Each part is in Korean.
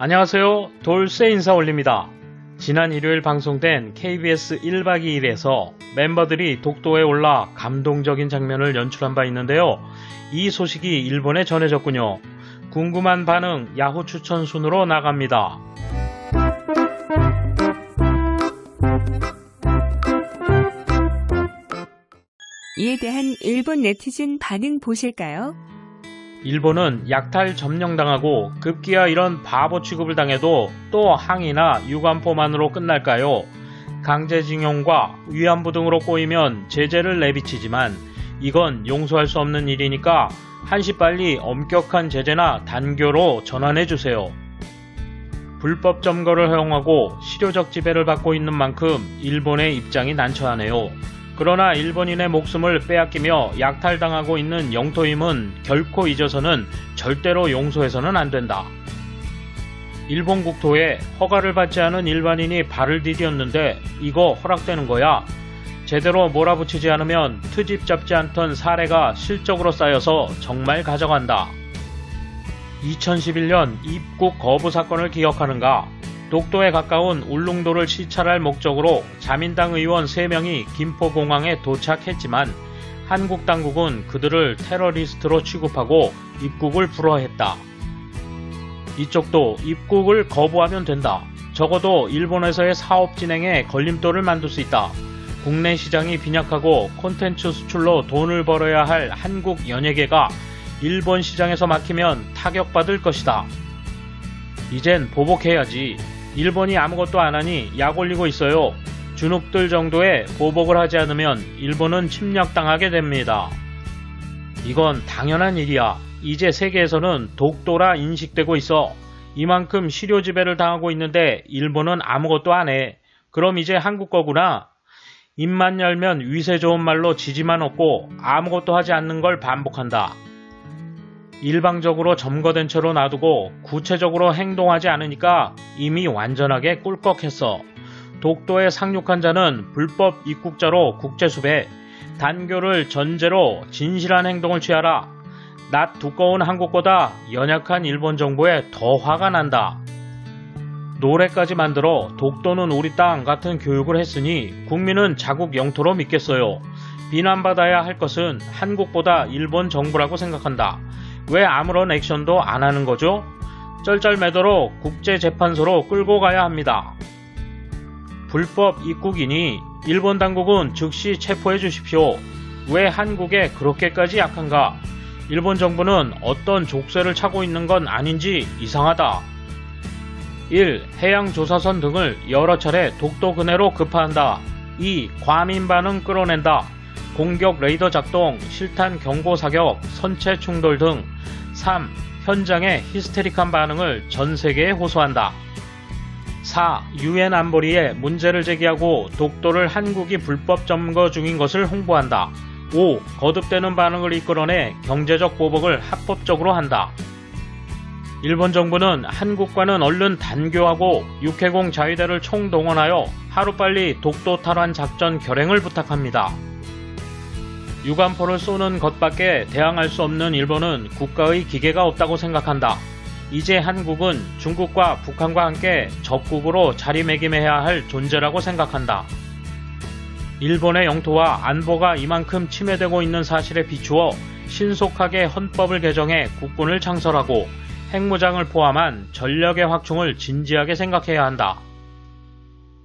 안녕하세요. 돌쇠 인사 올립니다. 지난 일요일 방송된 KBS 1박 2일에서 멤버들이 독도에 올라 감동적인 장면을 연출한 바 있는데요. 이 소식이 일본에 전해졌군요. 궁금한 반응 야후 추천 순으로 나갑니다. 이에 대한 일본 네티즌 반응 보실까요? 일본은 약탈 점령당하고 급기야 이런 바보 취급을 당해도 또 항의나 유감포만으로 끝날까요? 강제징용과 위안부 등으로 꼬이면 제재를 내비치지만 이건 용서할 수 없는 일이니까 한시빨리 엄격한 제재나 단교로 전환해주세요. 불법 점거를 허용하고 실효적 지배를 받고 있는 만큼 일본의 입장이 난처하네요. 그러나 일본인의 목숨을 빼앗기며 약탈당하고 있는 영토임은 결코 잊어서는 절대로 용서해서는 안 된다. 일본 국토에 허가를 받지 않은 일반인이 발을 디뎠는데 이거 허락되는 거야? 제대로 몰아붙이지 않으면 트집 잡지 않던 사례가 실적으로 쌓여서 정말 가져간다. 2011년 입국 거부 사건을 기억하는가? 독도에 가까운 울릉도를 시찰할 목적으로 자민당 의원 3명이 김포공항에 도착했지만 한국 당국은 그들을 테러리스트로 취급하고 입국을 불허했다. 이쪽도 입국을 거부하면 된다. 적어도 일본에서의 사업 진행에 걸림돌을 만들 수 있다. 국내 시장이 빈약하고 콘텐츠 수출로 돈을 벌어야 할 한국 연예계가 일본 시장에서 막히면 타격받을 것이다. 이젠 보복해야지. 일본이 아무것도 안하니 약 올리고 있어요. 주눅들 정도의 보복을 하지 않으면 일본은 침략당하게 됩니다. 이건 당연한 일이야. 이제 세계에서는 독도라 인식되고 있어. 이만큼 실효 지배를 당하고 있는데 일본은 아무것도 안해. 그럼 이제 한국 거구나. 입만 열면 위세 좋은 말로 지지만 얻고 아무것도 하지 않는 걸 반복한다. 일방적으로 점거된 채로 놔두고 구체적으로 행동하지 않으니까 이미 완전하게 꿀꺽했어. 독도에 상륙한 자는 불법 입국자로 국제수배, 단교를 전제로 진실한 행동을 취하라. 낯 두꺼운 한국보다 연약한 일본 정부에 더 화가 난다. 노래까지 만들어 독도는 우리 땅 같은 교육을 했으니 국민은 자국 영토로 믿겠어요. 비난받아야 할 것은 한국보다 일본 정부라고 생각한다. 왜 아무런 액션도 안 하는 거죠? 쩔쩔매도록 국제재판소로 끌고 가야 합니다. 불법 입국이니 일본 당국은 즉시 체포해 주십시오. 왜 한국에 그렇게까지 약한가? 일본 정부는 어떤 족쇄를 차고 있는 건 아닌지 이상하다. 1. 해양조사선 등을 여러 차례 독도 근해로 급파한다. 2. 과민 반응 끌어낸다. 공격 레이더 작동, 실탄 경고 사격, 선체 충돌 등. 3. 현장의 히스테릭한 반응을 전 세계에 호소한다. 4. 유엔 안보리에 문제를 제기하고 독도를 한국이 불법 점거 중인 것을 홍보한다. 5. 거듭되는 반응을 이끌어내 경제적 보복을 합법적으로 한다. 일본 정부는 한국과는 얼른 단교하고 육해공 자위대를 총동원하여 하루빨리 독도 탈환 작전 결행을 부탁합니다. 유감포를 쏘는 것밖에 대항할 수 없는 일본은 국가의 기계가 없다고 생각한다. 이제 한국은 중국과 북한과 함께 적국으로 자리매김해야 할 존재라고 생각한다. 일본의 영토와 안보가 이만큼 침해되고 있는 사실에 비추어 신속하게 헌법을 개정해 국군을 창설하고 핵무장을 포함한 전력의 확충을 진지하게 생각해야 한다.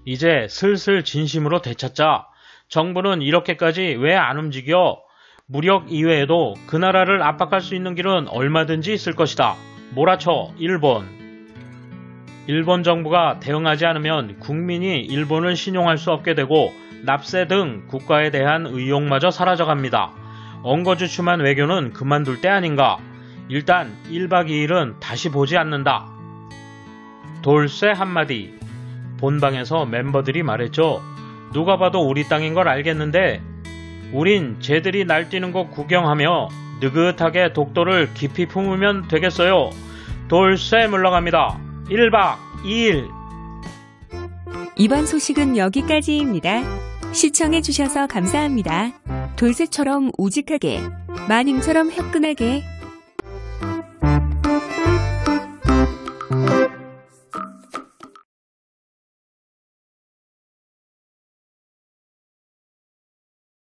이제 슬슬 진심으로 되찾자. 정부는 이렇게까지 왜 안 움직여? 무력 이외에도 그 나라를 압박할 수 있는 길은 얼마든지 있을 것이다. 몰아쳐 일본. 일본 정부가 대응하지 않으면 국민이 일본을 신용할 수 없게 되고 납세 등 국가에 대한 의욕마저 사라져갑니다. 엉거주춤한 외교는 그만둘 때 아닌가? 일단 1박 2일은 다시 보지 않는다. 돌쇠 한마디. 본방에서 멤버들이 말했죠. 누가 봐도 우리 땅인 걸 알겠는데 우린 쟤들이 날뛰는 거 구경하며 느긋하게 독도를 깊이 품으면 되겠어요. 돌쇠 물러갑니다. 1박 2일. 이번 소식은 여기까지입니다. 시청해주셔서 감사합니다. 돌쇠처럼 우직하게, 마님처럼 화끈하게